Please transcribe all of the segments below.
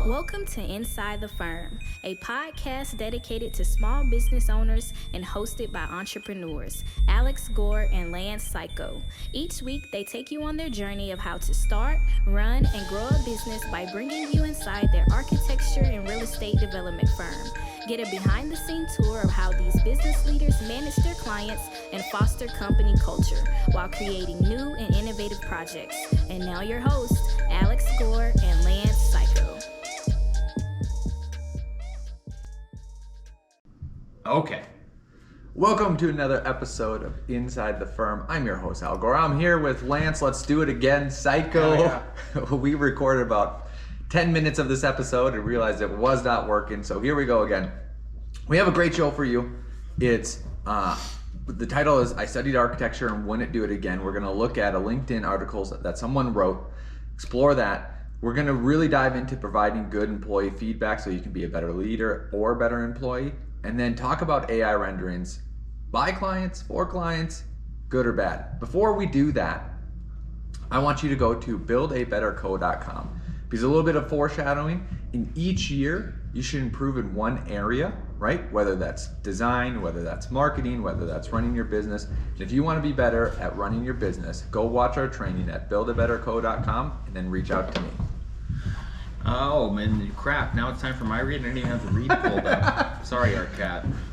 Welcome to Inside the Firm, a podcast dedicated to small business owners and hosted by entrepreneurs, Alex Gore and Lance Cayko. Each week, they take you on their journey of how to start, run, and grow a business by bringing you inside their architecture and real estate development firm. Get a behind-the-scenes tour of how these business leaders manage their clients and foster company culture while creating new and innovative projects. And now your hosts, Alex Gore and Lance Cayko. Okay. Welcome to another episode of Inside the Firm. I'm your host, Al Gore. I'm here with Lance. Let's do it again. Cayko. Yeah. We recorded about 10 minutes of this episode and realized it was not working. So here we go again. We have a great show for you. It's the title is I Studied Architecture and Wouldn't Do It Again. We're going to look at a LinkedIn articles that someone wrote, explore that. We're going to really dive into providing good employee feedback so you can be a better leader or a better employee. And then talk about AI renderings by clients, for clients, good or bad. Before we do that, I want you to go to buildabetterco.com because a little bit of foreshadowing. In each year, you should improve in one area, right? Whether that's design, whether that's marketing, whether that's running your business. And if you want to be better at running your business, go watch our training at buildabetterco.com and then reach out to me. Oh man, crap! Now it's time for my read. I didn't even have the read pulled up. Sorry, Art.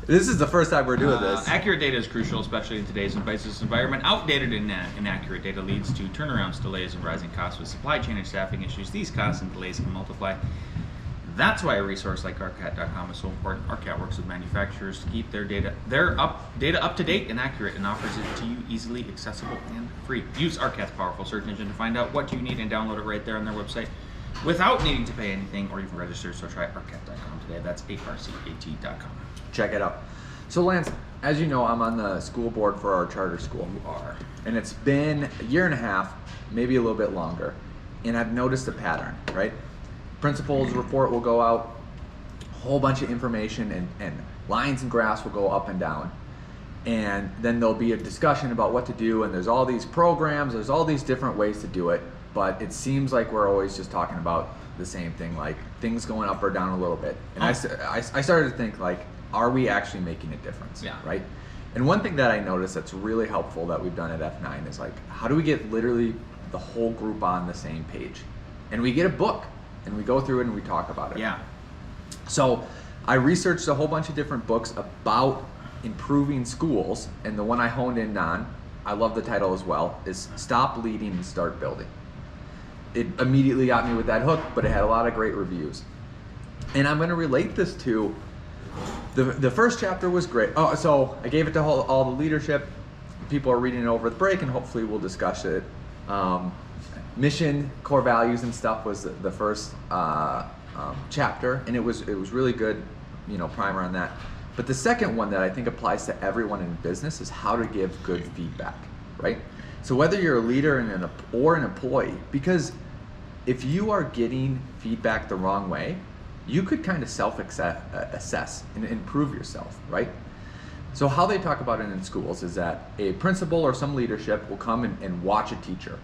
This is the first time we're doing this. Accurate data is crucial, especially in today's business environment. Outdated and inaccurate data leads to turnarounds, delays, and rising costs with supply chain and staffing issues. These costs and delays can multiply. That's why a resource like ArtCat.com is so important. ArtCat works with manufacturers to keep their data up to date and accurate, and offers it to you easily, accessible, and free. Use ArtCat's powerful search engine to find out what you need and download it right there on their website, without needing to pay anything or even register. So try artcat.com today. That's arcat.com. Check it out. So Lance, as you know, I'm on the school board for our charter school. You are. And it's been a year and a half, maybe a little bit longer. And I've noticed a pattern, right? Principal's report will go out, a whole bunch of information and lines and graphs will go up and down. And then there'll be a discussion about what to do. And there's all these programs, there's all these different ways to do it. But it seems like we're always just talking about the same thing, like things going up or down a little bit. And I started to think, like, are we actually making a difference? Yeah. Right? And one thing that I noticed that's really helpful that we've done at F9 is, like, how do we get literally the whole group on the same page? And we get a book and we go through it and we talk about it. Yeah. So I researched a whole bunch of different books about improving schools. And the one I honed in on, I love the title as well, is Stop Leading and Start Building. It immediately got me with that hook, but it had a lot of great reviews. And I'm going to relate this to, the first chapter was great. Oh, so I gave it to all the leadership. People are reading it over the break, and hopefully we'll discuss it. Mission, core values, and stuff was the first chapter, and it was really good, primer on that. But the second one that I think applies to everyone in business is how to give good feedback, right? So whether you're a leader or an employee, because if you are getting feedback the wrong way, you could kind of self-assess and improve yourself, right? So how they talk about it in schools is that a principal or some leadership will come and watch a teacher,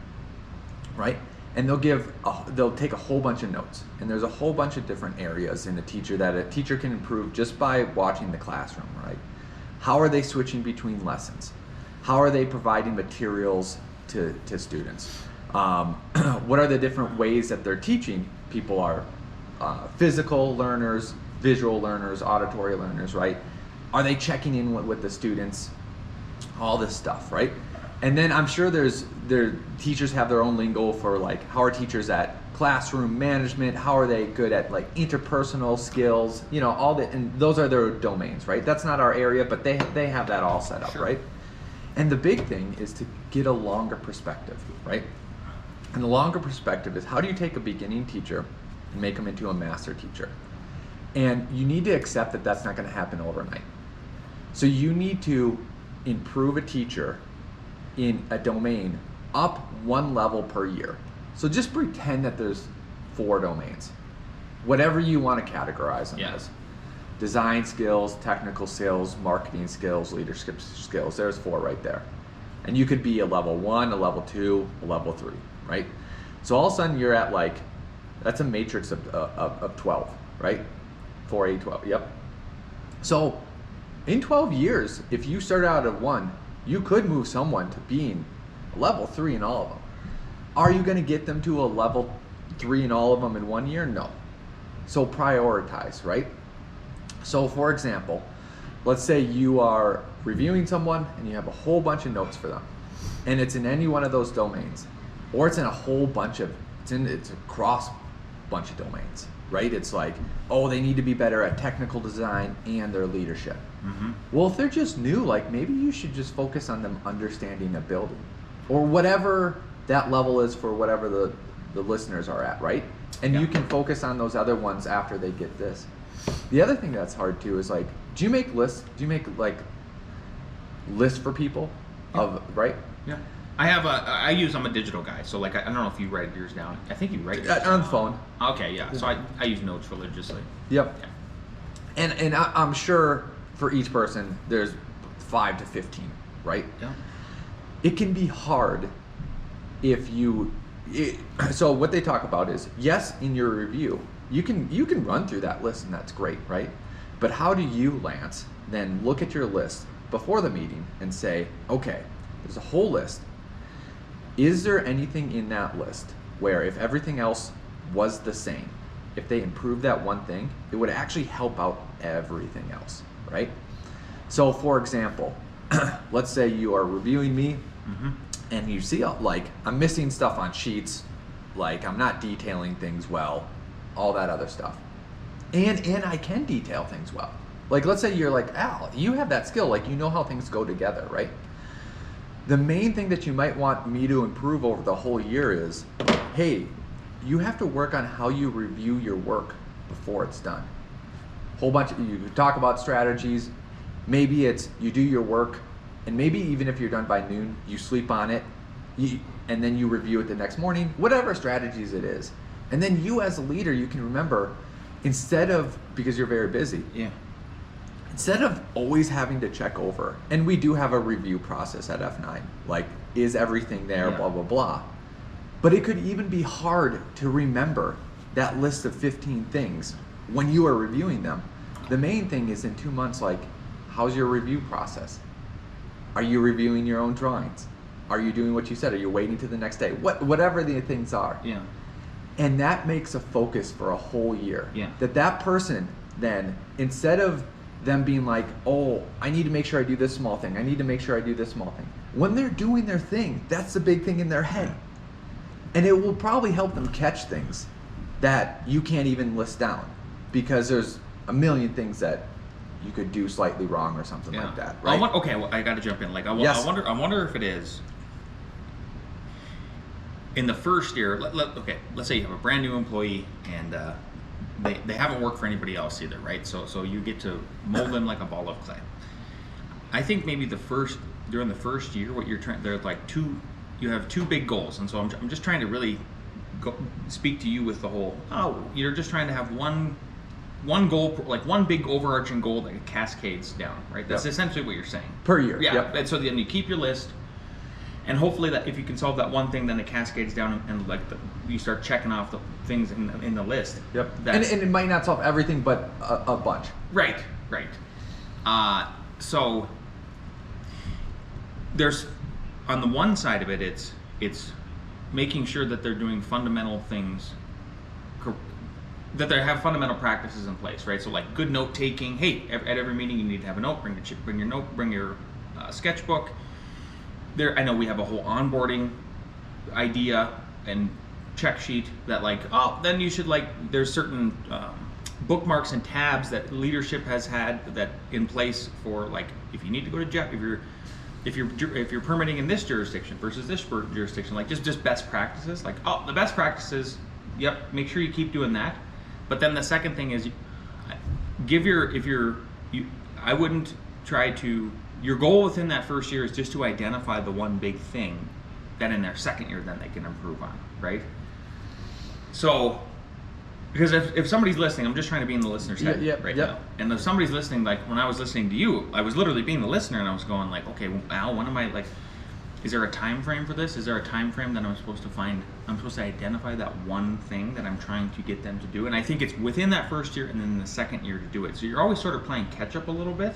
right? And they'll take a whole bunch of notes. And there's a whole bunch of different areas in a teacher that a teacher can improve just by watching the classroom, right? How are they switching between lessons? How are they providing materials to students? What are the different ways that they're teaching? People are physical learners, visual learners, auditory learners, right? Are they checking in with the students? All this stuff, right? And then I'm sure their teachers have their own lingo for, like, how are teachers at classroom management? How are they good at, like, interpersonal skills? All that, and those are their domains, right? That's not our area, but they have that all set up, sure. Right? And the big thing is to get a longer perspective, right? And the longer perspective is, how do you take a beginning teacher and make them into a master teacher? And you need to accept that that's not going to happen overnight. So you need to improve a teacher in a domain up one level per year. So just pretend that there's 4 domains, whatever you want to categorize them as. Design skills, technical skills, marketing skills, leadership skills. There's 4 right there. And you could be a level 1, a level 2, a level 3, right? So all of a sudden you're at, like, That's a matrix of 12, right? 4, 8, 12. Yep. So in 12 years, if you start out at 1, you could move someone to being level 3 in all of them. Are you going to get them to a level 3 in all of them in 1 year? No. So prioritize, right? So for example, let's say you are reviewing someone and you have a whole bunch of notes for them, and it's in any one of those domains, or it's in a whole bunch of, it's across bunch of domains, right? It's like, oh, they need to be better at technical design and their leadership. Mm-hmm. Well, if they're just new, like maybe you should just focus on them understanding a building, or whatever that level is for whatever the listeners are at, right? And you can focus on those other ones after they get this. The other thing that's hard too is like, do you make lists? Do you make like lists for people of, right? Yeah. I'm a digital guy, so like I don't know if you write yours down. I think you write yours On the phone. Okay, yeah. So I use notes religiously. Yep. Yeah. And I'm sure for each person there's 5 to 15, right? Yeah. It can be hard if so what they talk about is, yes, in your review you can run through that list and that's great, right? But how do you, Lance, then look at your list before the meeting and say, okay, there's a whole list. Is there anything in that list where if everything else was the same, if they improved that one thing, it would actually help out everything else, right? So for example, let's say you are reviewing me, and you see like I'm missing stuff on sheets, like I'm not detailing things well, all that other stuff. And I can detail things well. Like let's say you're like, Al, you have that skill, like you know how things go together, right? The main thing that you might want me to improve over the whole year is, hey, you have to work on how you review your work before it's done. You talk about strategies. Maybe it's you do your work, and maybe even if you're done by noon, you sleep on it, and then you review it the next morning, whatever strategies it is. And then you as a leader, you can remember, instead of, because you're very busy, instead of always having to check over, and we do have a review process at F9, like is everything there, blah, blah, blah. But it could even be hard to remember that list of 15 things when you are reviewing them. The main thing is in 2 months, like, how's your review process? Are you reviewing your own drawings? Are you doing what you said? Are you waiting to the next day? Whatever the things are. Yeah. And that makes a focus for a whole year. Yeah. That person then, instead of them being like, oh, I need to make sure I do this small thing. I need to make sure I do this small thing. When they're doing their thing, that's the big thing in their head. And it will probably help them catch things that you can't even list down, because there's a million things that you could do slightly wrong or something like that, right? I got to jump in. Like, I wonder if it is in the first year. Let's say you have a brand new employee and they haven't worked for anybody else either, right? So you get to mold them like a ball of clay. I think maybe during the first year, what you're trying, there's like you have 2 big goals, and so I'm just trying to really speak to you with the whole. You're just trying to have one goal, like one big overarching goal that cascades down, right? That's essentially what you're saying. Per year. Yeah. Yep. And so then you keep your list, and hopefully that if you can solve that one thing, then it cascades down, and like you start checking off the things in the list. Yep. And it might not solve everything, but a bunch. Right. So there's, on the one side of it, it's making sure that they're doing fundamental things, that they have fundamental practices in place, right? So like good note taking. Hey, at every meeting you need to have a note. Bring your sketchbook. I know we have a whole onboarding idea and check sheet that then you should there's certain bookmarks and tabs that leadership has had that in place for if you need to go to Jeff, if you're permitting in this jurisdiction versus this jurisdiction, just best practices, the best practices, make sure you keep doing that. But then the second thing is I wouldn't try to, your goal within that first year is just to identify the one big thing that in their second year then they can improve on, right? So, because if somebody's listening, I'm just trying to be in the listener's head now. And if somebody's listening, when I was listening to you, I was literally being the listener, and I was going okay, Al, when am I Is there a time frame for this? Is there a time frame that I'm supposed to identify that one thing that I'm trying to get them to do? And I think it's within that first year and then the second year to do it. So you're always sort of playing catch up a little bit.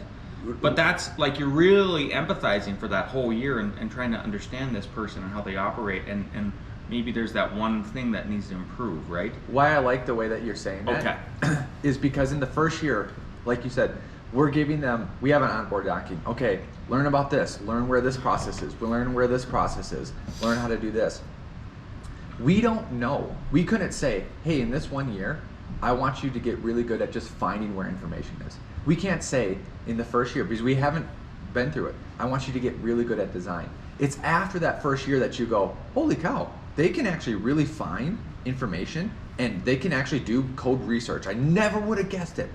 But that's like you're really empathizing for that whole year and trying to understand this person and how they operate, and maybe there's that one thing that needs to improve, right? Why I like the way that you're saying that is because in the first year, like you said, we're giving them, we have an onboard document. Okay, learn about this, learn where this process is, learn where this process is, learn how to do this. We don't know. We couldn't say, hey, in this 1 year, I want you to get really good at just finding where information is. We can't say in the first year, because we haven't been through it, I want you to get really good at design. It's after that first year that you go, holy cow, they can actually really find information and they can actually do code research. I never would have guessed it.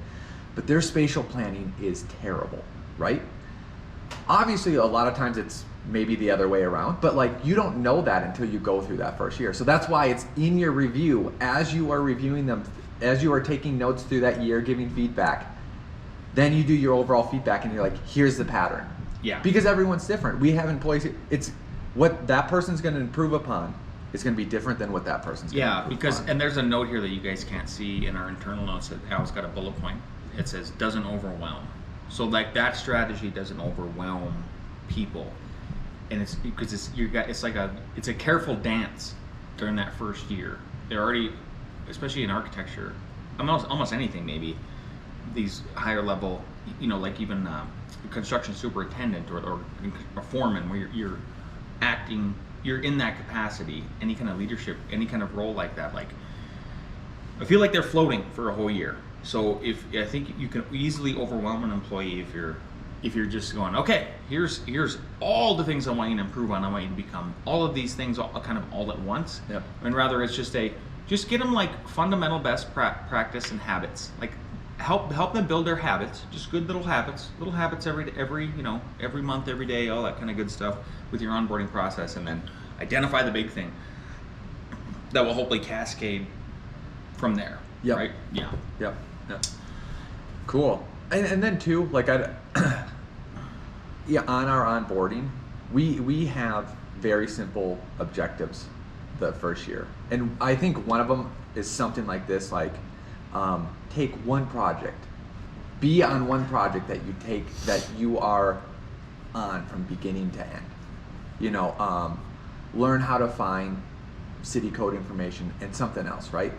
But their spatial planning is terrible, right? Obviously, a lot of times it's maybe the other way around, but like you don't know that until you go through that first year. So that's why it's in your review as you are reviewing them, as you are taking notes through that year, giving feedback. Then you do your overall feedback and you're like, here's the pattern. Yeah. Because everyone's different. We have employees, it's what that person's going to improve upon is going to be different than what that person's going to improve upon. And there's a note here that you guys can't see in our internal notes that Al's got a bullet point. It says doesn't overwhelm. So like that strategy doesn't overwhelm people. And it's because it's a careful dance during that first year. They're already, especially in architecture, almost anything maybe, these higher level, like even construction superintendent or a foreman where you're acting, you're in that capacity, any kind of leadership, any kind of role like that. Like I feel like they're floating for a whole year. So I think you can easily overwhelm an employee if you're just going, okay, here's all the things I want you to improve on. I want you to become all of these things all at once. Yep. And rather it's just get them like fundamental best practice and habits. Like help them build their habits, just good little habits every month, every day, all that kind of good stuff with your onboarding process, and then identify the big thing that will hopefully cascade from there. Yep. Right? Yeah. Yep. Cool. And then too, like on our onboarding, we have very simple objectives the first year. And I think one of them is something like this, like take one project, be on one project that you are on from beginning to end. Learn how to find city code information and something else, right?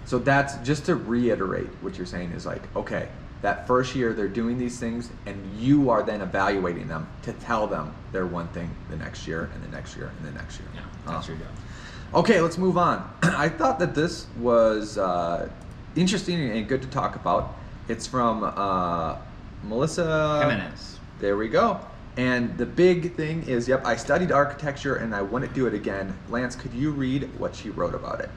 So that's just to reiterate what you're saying is like, okay, that first year they're doing these things and you are then evaluating them to tell them they're one thing the next year and the next year and the next year. Yeah, that's your job. Okay, let's move on. I thought that this was interesting and good to talk about. It's from Melissa Jimenez. There we go. And the big thing is, I studied architecture and I want to do it again. Lance, could you read what she wrote about it?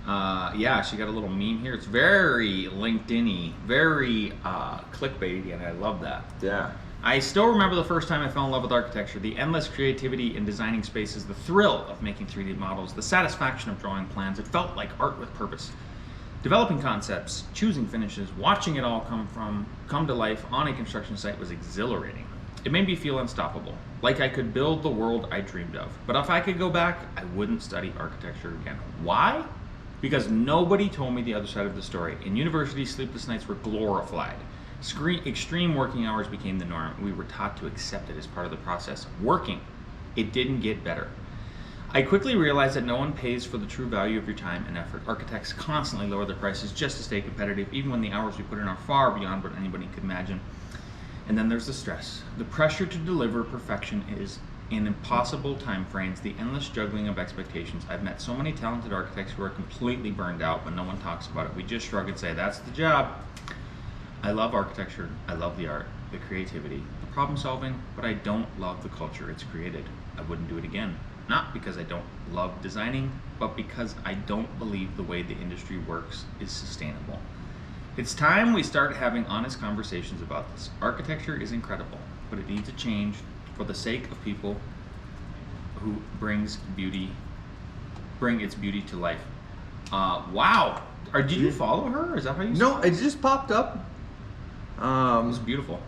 She got a little meme here. It's very LinkedIn-y, very clickbaity, and I love that. Yeah. I still remember the first time I fell in love with architecture, the endless creativity in designing spaces, the thrill of making 3D models, the satisfaction of drawing plans. It felt like art with purpose. Developing concepts, choosing finishes, watching it all come to life on a construction site was exhilarating. It made me feel unstoppable, like I could build the world I dreamed of. But if I could go back, I wouldn't study architecture again. Why? Because nobody told me the other side of the story. In university, sleepless nights were glorified. Extreme working hours became the norm. We were taught to accept it as part of the process. Working, it didn't get better. I quickly realized that no one pays for the true value of your time and effort. Architects constantly lower their prices just to stay competitive, even when the hours we put in are far beyond what anybody could imagine. And then there's the stress. The pressure to deliver perfection is in impossible time frames, the endless juggling of expectations. I've met so many talented architects who are completely burned out when no one talks about it. We just shrug and say, that's the job. I love architecture, I love the art, the creativity, the problem solving, but I don't love the culture it's created. I wouldn't do it again. Not because I don't love designing, but because I don't believe the way the industry works is sustainable. It's time we start having honest conversations about this. Architecture is incredible, but it needs to change for the sake of people who bring its beauty to life. Wow. Did you follow her? Is that how you No, it just popped up. It was beautiful.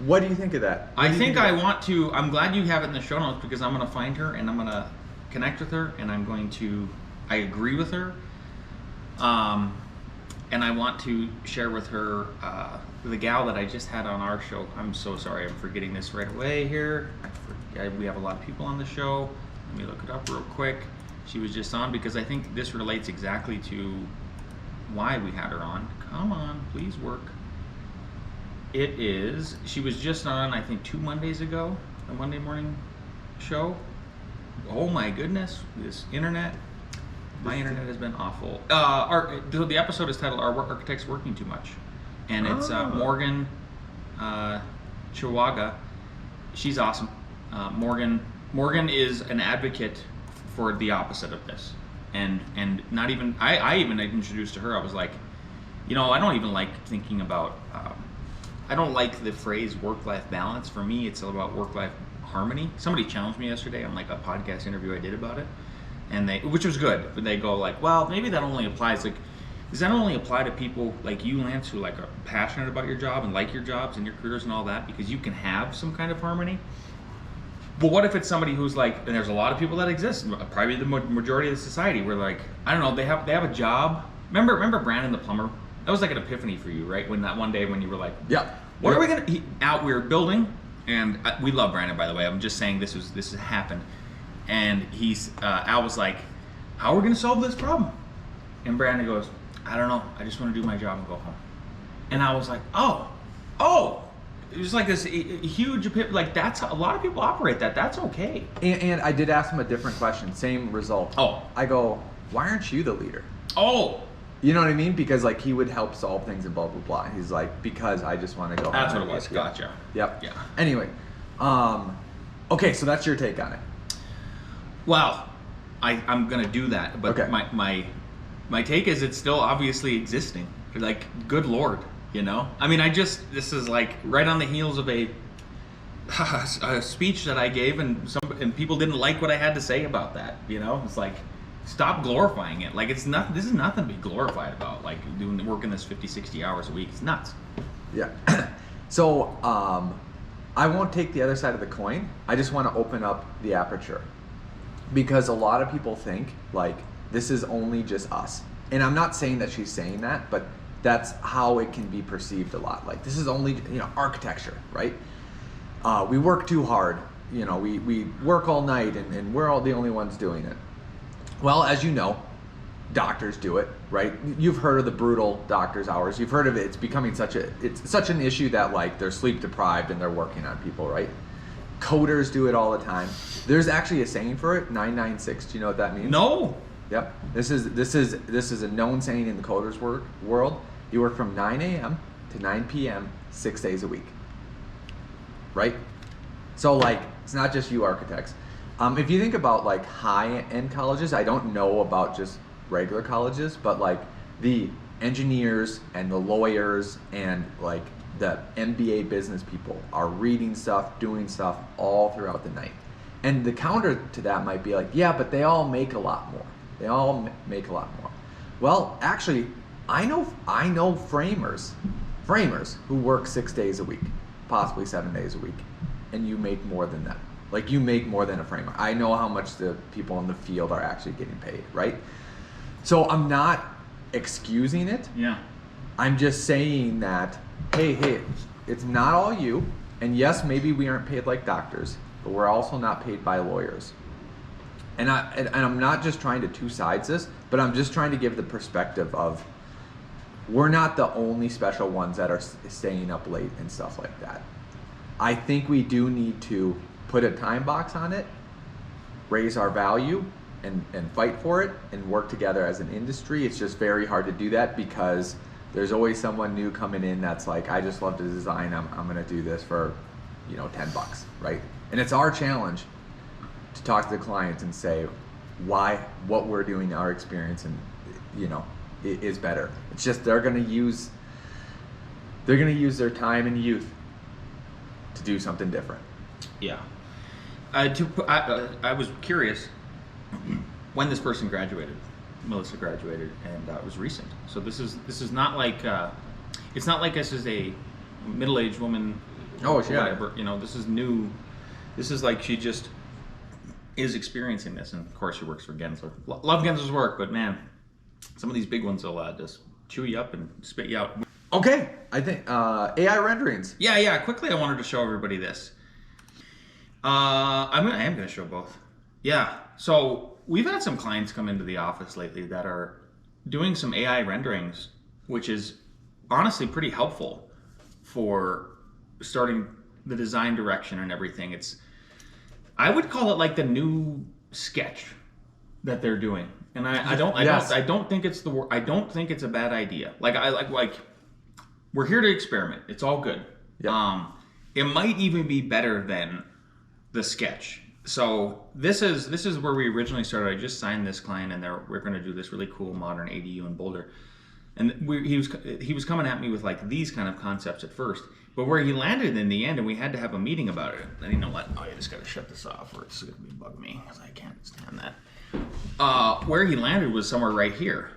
What do you think of that? I think I want to. I'm glad you have it in the show notes because I'm going to find her and I'm going to connect with her and I'm going to. I agree with her, and I want to share with her the gal that I just had on our show. I'm so sorry, I'm forgetting this right away here. We have a lot of people on the show. Let me look it up real quick. She was just on because I think this relates exactly to why we had her on. Come on, please work. It is, she was just on, I think 2 Mondays ago, a Monday morning show. Oh my goodness, this internet. My internet has been awful. The episode is titled "Are Architects Working Too Much?" And it's Morgan Chihuaga. She's awesome. Morgan is an advocate for the opposite of this, and not even I even introduced to her. I was like, I don't even like thinking about. I don't like the phrase work-life balance. For me, it's all about work-life harmony. Somebody challenged me yesterday on like a podcast interview I did about it. And which was good, but they go like, well, maybe that only applies, like, does that only apply to people like you, Lance, who like are passionate about your job and like your jobs and your careers and all that, because you can have some kind of harmony? But what if it's somebody who's like, and there's a lot of people that exist, probably the majority of the society, where like, I don't know, they have a job. Remember Brandon the plumber? That was like an epiphany for you, right? When that one day when you were like, yeah, what are we gonna? We were building, and we love Brandon, by the way. I'm just saying this has happened. And Al was like, how are we going to solve this problem? And Brandon goes, I don't know. I just want to do my job and go home. And I was like, oh. It was like this huge, like that's how a lot of people operate that. That's okay. And I did ask him a different question. Same result. Oh. I go, why aren't you the leader? Oh. You know what I mean? Because like he would help solve things and blah, blah, blah. He's like, because I just want to go home. That's what it was. Gotcha. Yep. Yeah. Anyway. Okay, so that's your take on it. Well, I'm gonna do that, but okay. my take is it's still obviously existing. Like, good Lord, I mean, this is like right on the heels of a speech that I gave, and people didn't like what I had to say about that. It's like, stop glorifying it. Like this is nothing to be glorified about. Like working this 50, 60 hours a week. It's nuts. Yeah. So I won't take the other side of the coin. I just want to open up the aperture. Because a lot of people think like this is only just us. And I'm not saying that she's saying that, but that's how it can be perceived a lot. Like this is only, architecture, right? We work too hard. We work all night and we're all the only ones doing it. Well, as you know, doctors do it, right? You've heard of the brutal doctor's hours. You've heard of it. It's becoming such an issue that like they're sleep deprived and they're working on people, right? Coders do it all the time. There's actually a saying for it, 996. Do you know what that means? No. Yep. This is a known saying in the coders world. You work from 9 a.m. to 9 p.m. 6 days a week. Right? So like it's not just you architects. If you think about like high-end colleges, I don't know about just regular colleges, but like the engineers and the lawyers and like the MBA business people are reading stuff, doing stuff all throughout the night. And the counter to that might be like, yeah, but they all make a lot more. They all make a lot more. Well, actually, I know framers who work 6 days a week, possibly 7 days a week, and you make more than them. Like you make more than a framer. I know how much the people in the field are actually getting paid, right? So I'm not excusing it. Yeah. I'm just saying that, hey, it's not all you. And yes, maybe we aren't paid like doctors, but we're also not paid by lawyers. And I'm not just trying to two sides this, but I'm just trying to give the perspective of we're not the only special ones that are staying up late and stuff like that. I think we do need to put a time box on it, raise our value, and fight for it, and work together as an industry. It's just very hard to do that because there's always someone new coming in that's like, I just love to design. I'm gonna do this for, $10, right? And it's our challenge to talk to the clients and say what we're doing, our experience, and is better. It's just they're gonna use their time and youth to do something different. Yeah. I was curious when this person graduated. Melissa graduated, and it was recent. So this is not like it's not like this is a middle-aged woman Oh, or yeah. whatever. You know, this is new. This is like she just is experiencing this, and of course she works for Gensler. Love Gensler's work, but man, some of these big ones will just chew you up and spit you out. Okay, I think AI renderings. Yeah. Quickly, I wanted to show everybody this. I am going to show both. Yeah. So we've had some clients come into the office lately that are doing some AI renderings, which is honestly pretty helpful for starting the design direction and everything. I would call it like the new sketch that they're doing, and I don't think it's a bad idea. Like we're here to experiment. It's all good. Yep. It might even be better than the sketch. So this is where we originally started. I just signed this client, and we're going to do this really cool modern ADU in Boulder. And he was coming at me with like these kind of concepts at first, but where he landed in the end, and we had to have a meeting about it. And you know what? Oh, you just got to shut this off, or it's going to bug me because I can't stand that. Where he landed was somewhere right here,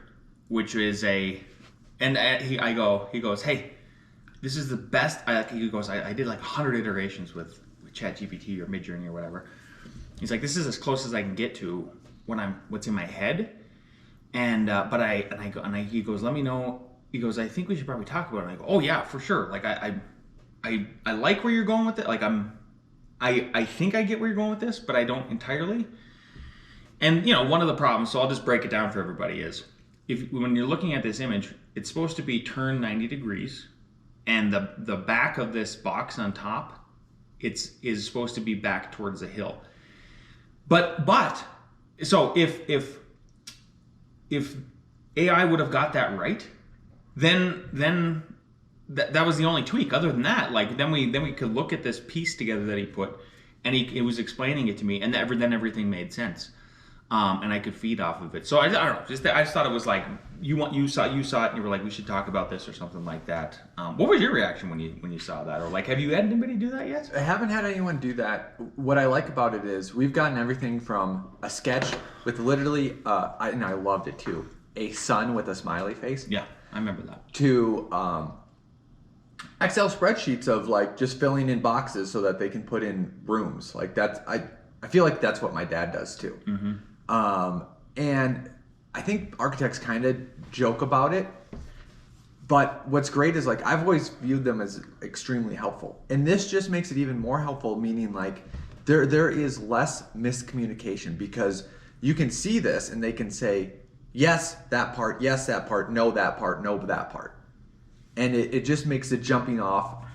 which is he goes, hey, this is the best. He goes, I did like 100 iterations with ChatGPT or Midjourney or whatever. He's like, this is as close as I can get to what's in my head. And he goes, let me know. He goes, I think we should probably talk about it. And I go, oh yeah, for sure. Like I like where you're going with it. Like I think I get where you're going with this, but I don't entirely. And you know, one of the problems, so I'll just break it down for everybody, is when you're looking at this image, it's supposed to be turned 90 degrees, and the back of this box on top, is supposed to be back towards the hill. But so if AI would have got that right, then that was the only tweak. Other than that, like then we could look at this piece together that he put, and he was explaining it to me, and then everything made sense, and I could feed off of it. So I don't know. I just thought it was like you saw it, and you were like, we should talk about this or something like that. What was your reaction when you saw that, or like have you had anybody do that yet? I haven't had anyone do that. What I like about it is we've gotten everything from a sketch with literally, and I loved it too, a sun with a smiley face. Yeah, I remember that. To Excel spreadsheets of like just filling in boxes so that they can put in rooms. Like that's I feel like that's what my dad does too. Mm-hmm. And I think architects kind of joke about it, but what's great is like I've always viewed them as extremely helpful, and this just makes it even more helpful. Meaning like there is less miscommunication because you can see this and they can say yes that part, no that part, no that part, and it just makes the jumping off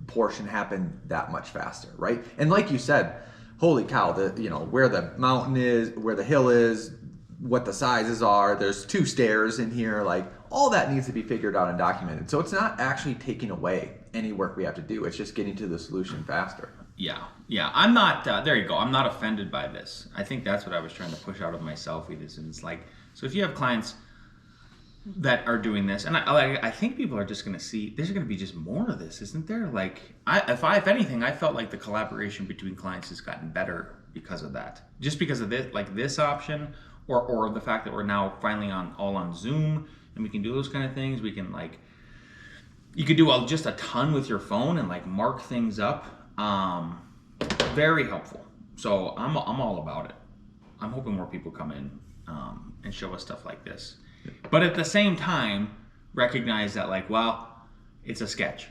portion happen that much faster, right? And like you said, holy cow, where the mountain is, where the hill is, what the sizes are, there's 2 stairs in here, like all that needs to be figured out and documented. So it's not actually taking away any work we have to do. It's just getting to the solution faster. Yeah. I'm not, there you go. I'm not offended by this. I think that's what I was trying to push out of myself with this. And it's like, so if you have clients that are doing this, and I think people are just going to see, there's going to be just more of this, isn't there? Like, if anything, I felt like the collaboration between clients has gotten better because of that. Just because of this, like this option, or the fact that we're now finally all on Zoom, and we can do those kind of things. We can like, you could do just a ton with your phone and like mark things up. Very helpful. So I'm all about it. I'm hoping more people come in and show us stuff like this. But at the same time, recognize that like, well, it's a sketch.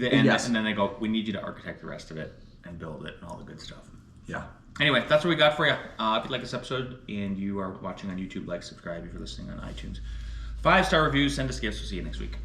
And then they go, we need you to architect the rest of it and build it and all the good stuff. Yeah. Anyway, that's what we got for you. If you like this episode and you are watching on YouTube, like, subscribe. If you're listening on iTunes, 5-star reviews, send us gifts. We'll see you next week.